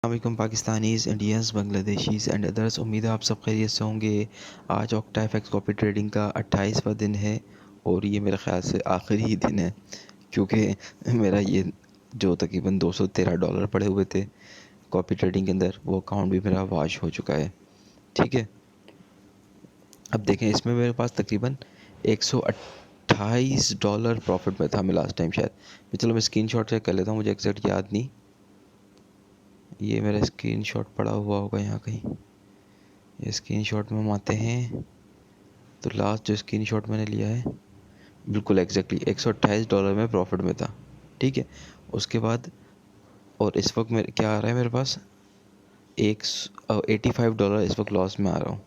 अस्सलामुअलैकुम Pakistanis, Indians, Bangladeshis and others. उम्मीद है आप सब खैरियत से होंगे। आज ऑक्टाफेक्स कॉपी ट्रेडिंग का 28वां दिन है और ये मेरे ख़्याल से आखिरी ही दिन है, क्योंकि मेरा ये जो तकरीबन $213 पड़े हुए थे कॉपी ट्रेडिंग के अंदर, वो अकाउंट भी मेरा वाश हो चुका है। ठीक है, अब देखें, इसमें मेरे पास तकरीबन $128 प्रॉफिट में था मैं लास्ट टाइम शायद। चलो मैं स्क्रीनशॉट चेक कर लेता हूँ, मुझे एग्जैक्ट याद नहीं। ये मेरा स्क्रीनशॉट पड़ा हुआ होगा यहाँ कहीं। ये स्क्रीनशॉट में हम आते हैं तो लास्ट जो स्क्रीनशॉट मैंने लिया है, बिल्कुल एग्जैक्टली $128 में प्रॉफिट में था। ठीक है, उसके बाद और इस वक्त मेरे क्या आ रहा है, मेरे पास $85 इस वक्त लॉस में आ रहा हूँ।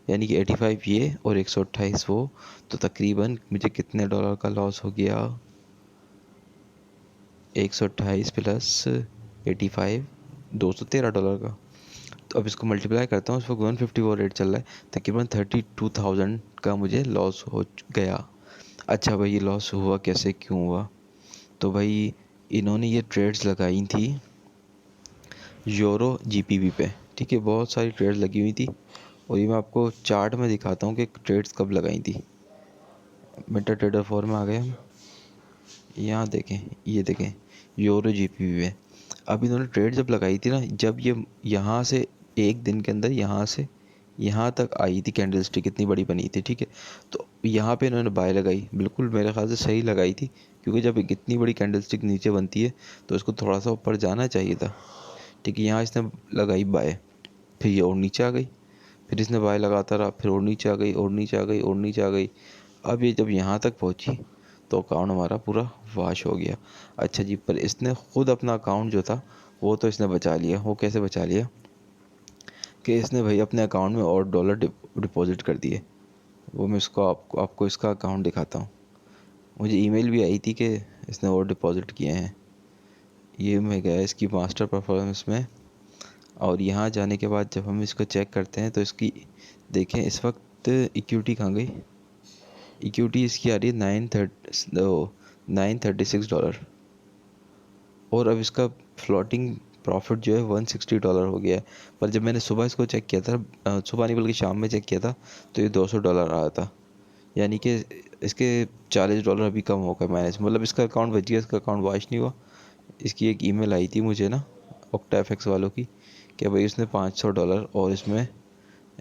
यानी कि 85 ये और 128 वो, तो तकरीबन मुझे कितने डॉलर का लॉस हो गया? 128 प्लस 85, $213 का। तो अब इसको मल्टीप्लाई करता हूँ, इस वक्त 154 रेट चल रहा है, तकरीबन 32,000 का मुझे लॉस हो गया। अच्छा भाई, ये लॉस हुआ कैसे, क्यों हुआ? तो भाई इन्होंने ये ट्रेड्स लगाई थी यूरो जीपीबी पे। ठीक है, बहुत सारी ट्रेड्स लगी हुई थी और ये मैं आपको चार्ट में दिखाता हूँ कि ट्रेड्स कब लगाई थी। मेटा ट्रेडर 4 में आ गए हम। यहाँ देखें, ये देखें यूरो जीपीबी पे। अब इन्होंने ट्रेड जब लगाई थी ना, जब ये यहाँ से एक दिन के अंदर यहाँ से यहाँ तक आई थी, कैंडल स्टिक कितनी बड़ी बनी थी। ठीक है, तो यहाँ पे इन्होंने बाय लगाई, बिल्कुल मेरे ख्याल से सही लगाई थी, क्योंकि जब इतनी बड़ी कैंडल स्टिक नीचे बनती है तो इसको थोड़ा सा ऊपर जाना चाहिए था। ठीक है, यहाँ इसने लगाई बाय, फिर ये और नीचे आ गई, फिर इसने बाय लगाता रहा, फिर और नीचे आ गई और नीचे आ गई और नीचे आ गई। अब ये जब यहाँ तक पहुँची तो अकाउंट हमारा पूरा वाश हो गया। अच्छा जी, पर इसने ख़ुद अपना अकाउंट जो था वो तो इसने बचा लिया। वो कैसे बचा लिया कि इसने भाई अपने अकाउंट में और डॉलर डिपॉजिट कर दिए। वो मैं इसको आपको इसका अकाउंट दिखाता हूँ। मुझे ईमेल भी आई थी कि इसने और डिपॉजिट किए हैं। ये मैं गया इसकी मास्टर परफॉर्मेंस में, और यहाँ जाने के बाद जब हम इसको चेक करते हैं तो इसकी देखें इस वक्त इक्विटी कहाँ गई। इक्विटी इसकी आ रही है $936, और अब इसका फ्लोटिंग प्रॉफिट जो है $160 हो गया है। पर जब मैंने सुबह इसको चेक किया था, सुबह नहीं बल्कि शाम में चेक किया था, तो ये $200 रहा था। यानी कि इसके $40 अभी कम हो गए माइनस, मतलब इसका अकाउंट बच गया, इसका अकाउंट वॉश नहीं हुआ। इसकी एक ईमेल आई थी मुझे ना, ऑक्टाफेक्स वालों की, कि भाई उसने $500 और इसमें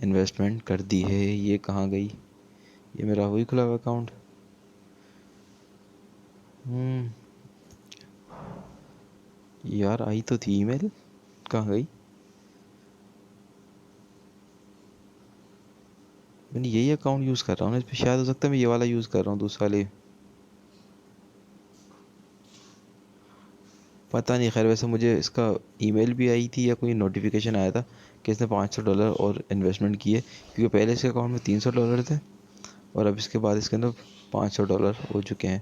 इन्वेस्टमेंट कर दी है। ये कहाँ गई? ये मेरा वही खुला हुआ अकाउंट। यार आई तो थी ईमेल, कहाँ गई? मैंने यही अकाउंट यूज़ कर रहा हूँ ना इस पर, शायद हो सकता है मैं ये वाला यूज़ कर रहा हूँ, दूसरा वाले, पता नहीं। खैर, वैसे मुझे इसका ईमेल भी आई थी या कोई नोटिफिकेशन आया था कि इसने $500 और इन्वेस्टमेंट किए, क्योंकि पहले इसके अकाउंट में $300 थे और अब इसके बाद इसके अंदर $500 हो चुके हैं।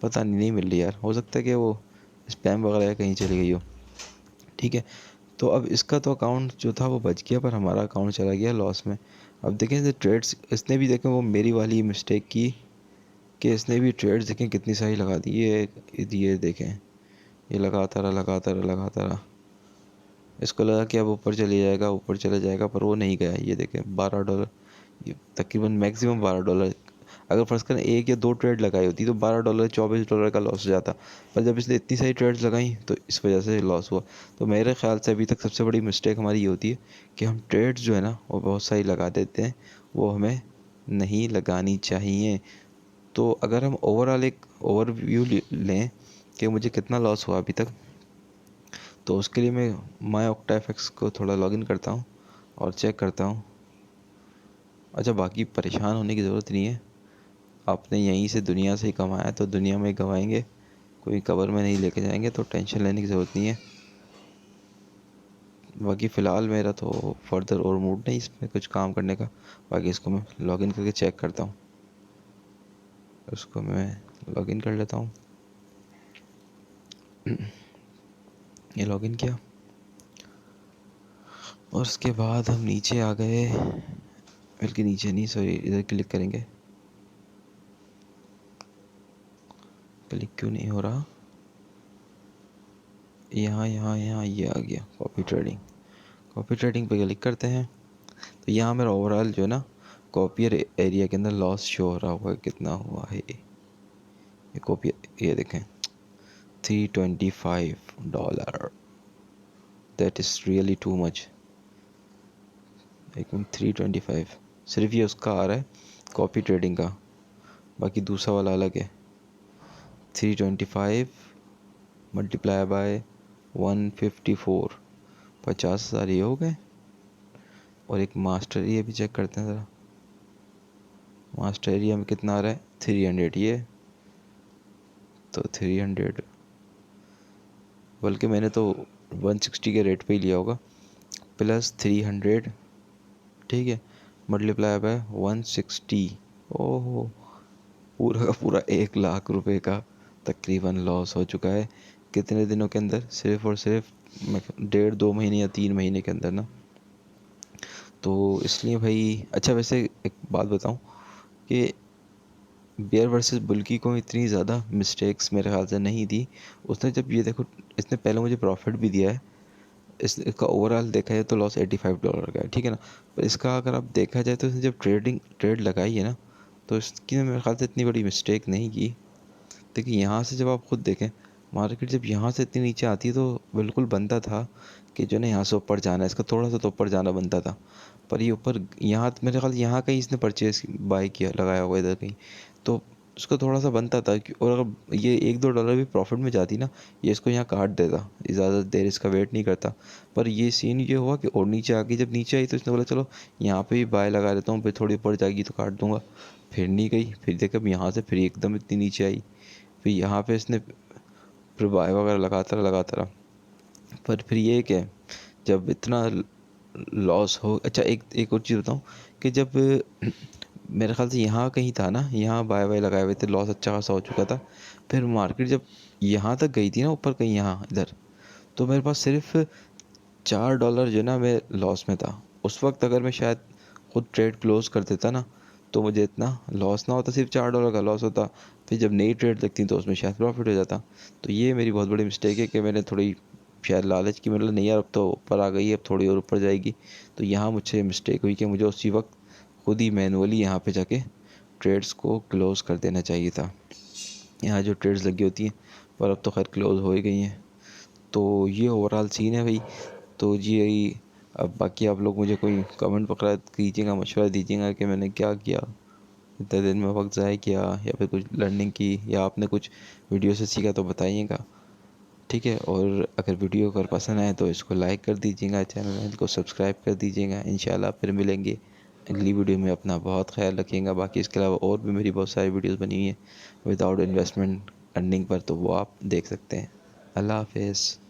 पता नहीं, नहीं मिल रही यार, हो सकता है कि वो स्पैम वगैरह कहीं चली गई हो। ठीक है, तो अब इसका तो अकाउंट जो था वो बच गया, पर हमारा अकाउंट चला गया लॉस में। अब देखें इसे ट्रेड्स, इसने भी देखें वो मेरी वाली मिस्टेक की कि इसने भी ट्रेड्स देखें कितनी सारी लगा दी। ये देखें, ये लगाता रहा लगाता रहा लगाता रहा, इसको लगा कि अब ऊपर चले जाएगा, ऊपर चले जाएगा, पर वो नहीं गया। ये देखें $12, ये तकरीबन मैक्सिमम $12। अगर फर्स्ट करें एक या दो ट्रेड लगाई होती तो $12 $24 का लॉस हो जाता, पर जब इसने इतनी सारी ट्रेड्स लगाई तो इस वजह से लॉस हुआ। तो मेरे ख्याल से अभी तक सबसे बड़ी मिस्टेक हमारी ये होती है कि हम ट्रेड्स जो है ना वो बहुत सारी लगा देते हैं, वो हमें नहीं लगानी चाहिए। तो अगर हम ओवरऑल एक ओवरव्यू लें कि मुझे कितना लॉस हुआ अभी तक, तो उसके लिए मैं माई ऑक्टाफेक्स को थोड़ा लॉगिन करता हूँ और चेक करता हूँ। अच्छा, बाकी परेशान होने की ज़रूरत नहीं है, आपने यहीं से दुनिया से ही कमाया तो दुनिया में ही गवाएंगे, कोई कबर में नहीं लेके जाएंगे, तो टेंशन लेने की ज़रूरत नहीं है। बाकी फ़िलहाल मेरा तो फर्दर और मूड नहीं इसमें कुछ काम करने का। बाकी इसको मैं लॉगिन करके चेक करता हूँ, उसको मैं लॉगिन कर लेता हूँ। ये लॉगिन किया और उसके बाद हम नीचे आ गए, बल्कि नीचे नहीं, सॉरी, इधर क्लिक करेंगे। क्लिक क्यों नहीं हो रहा? यहाँ ये आ गया कॉपी ट्रेडिंग पे क्लिक करते हैं। तो यहाँ मेरा ओवरऑल जो है ना कॉपियर एरिया के अंदर लॉस शो हो रहा होगा कितना हुआ है। ये कॉपी, ये देखें $325, that is really too much. एक मिनट, 325 सिर्फ ये उसका आ रहा है कॉपी ट्रेडिंग का, बाकी दूसरा वाला अलग है। 325 मल्टीप्लाई बाय 154, 50,000 ये हो गए। और एक मास्टर एरिया भी चेक करते हैं ज़रा, मास्टर एरिया में कितना आ रहा है 300, ये तो 300, बल्कि मैंने तो 160 के रेट पे ही लिया होगा, प्लस 300, ठीक है, मल्टीप्लाई बाय 160। ओहो, पूरा का पूरा 1 लाख रुपए का तकरीबन लॉस हो चुका है। कितने दिनों के अंदर? सिर्फ और सिर्फ 1.5-2 महीने या 3 महीने के अंदर ना। तो इसलिए भाई, अच्छा वैसे एक बात बताऊं कि बेयर वर्सेस बुल्की को इतनी ज़्यादा मिस्टेक्स मेरे ख्याल से नहीं दी उसने। जब ये देखो, इसने पहले मुझे प्रॉफिट भी दिया है, इसका ओवरऑल देखा जाए तो लॉस $85 का है, ठीक है ना। पर इसका अगर आप देखा जाए तो इसने जब ट्रेड लगाई है ना, तो इसकी मेरे ख्याल से इतनी बड़ी मिस्टेक नहीं की। देखिए यहाँ से जब आप खुद देखें, मार्केट जब यहाँ से इतनी नीचे आती है तो बिल्कुल बनता था कि जो ना यहाँ से ऊपर जाना है, इसका थोड़ा सा तो ऊपर जाना बनता था। पर ये ऊपर यहाँ मेरे ख्याल यहाँ कहीं इसने परचेज बाय किया, लगाया हुआ इधर कहीं, तो उसका थोड़ा सा बनता था और अगर ये $1-2 भी प्रॉफिट में जाती ना, ये इसको यहाँ काट देता, ज़्यादा देर इसका वेट नहीं करता। पर ये सीन ये हुआ कि और नीचे आ गई, जब नीचे आई तो इसने बोला चलो यहाँ पे भी बाय लगा देता हूँ, फिर थोड़ी ऊपर जाएगी तो काट दूंगा। फिर नहीं गई, फिर देखा यहाँ से फिर एकदम इतनी नीचे आई, फिर यहाँ पे इसने फिर बाय वगैरह लगाता रहा। पर फिर ये क्या, जब इतना लॉस हो, अच्छा एक और चीज़ बताऊँ कि जब मेरे ख्याल से यहाँ कहीं था ना, यहाँ बाय बाय लगाए हुए थे, लॉस अच्छा खासा हो चुका था। फिर मार्केट जब यहाँ तक गई थी ना ऊपर कहीं यहाँ इधर, तो मेरे पास सिर्फ $4 जो ना मैं लॉस में था उस वक्त। अगर मैं शायद खुद ट्रेड क्लोज कर देता ना, तो मुझे इतना लॉस ना होता, सिर्फ $4 का लॉस होता। फिर जब नई ट्रेड लगती तो उसमें शायद प्रॉफिट हो जाता। तो ये मेरी बहुत बड़ी मिस्टेक है कि मैंने थोड़ी शायद लालच की, मतलब नहीं यार अब तो ऊपर आ गई है, अब थोड़ी और ऊपर जाएगी। तो यहाँ मुझसे मिस्टेक हुई कि मुझे उसी वक्त खुद ही मैनुअली यहाँ पे जाके ट्रेड्स को क्लोज कर देना चाहिए था, यहाँ जो ट्रेड्स लगी होती हैं। पर अब तो खैर क्लोज हो ही गई हैं। तो ये ओवरऑल सीन है भाई। तो जी यही, अब बाकी आप लोग मुझे कोई कमेंट वगैरह कीजिएगा, मशवरा दीजिएगा कि मैंने क्या किया, इतने दिन में वक्त ज़ाया किया या फिर कुछ लर्निंग की, या आपने कुछ वीडियो से सीखा तो बताइएगा, ठीक है। और अगर वीडियो अगर पसंद आए तो इसको लाइक कर दीजिएगा, चैनल को सब्सक्राइब कर दीजिएगा। इंशाल्लाह फिर मिलेंगे अगली वीडियो में। अपना बहुत ख्याल रखिएगा। बाकी इसके अलावा और भी मेरी बहुत सारी वीडियोस बनी हुई हैं विदाउट इन्वेस्टमेंट अर्निंग पर, तो वो आप देख सकते हैं। अल्लाह हाफिज़।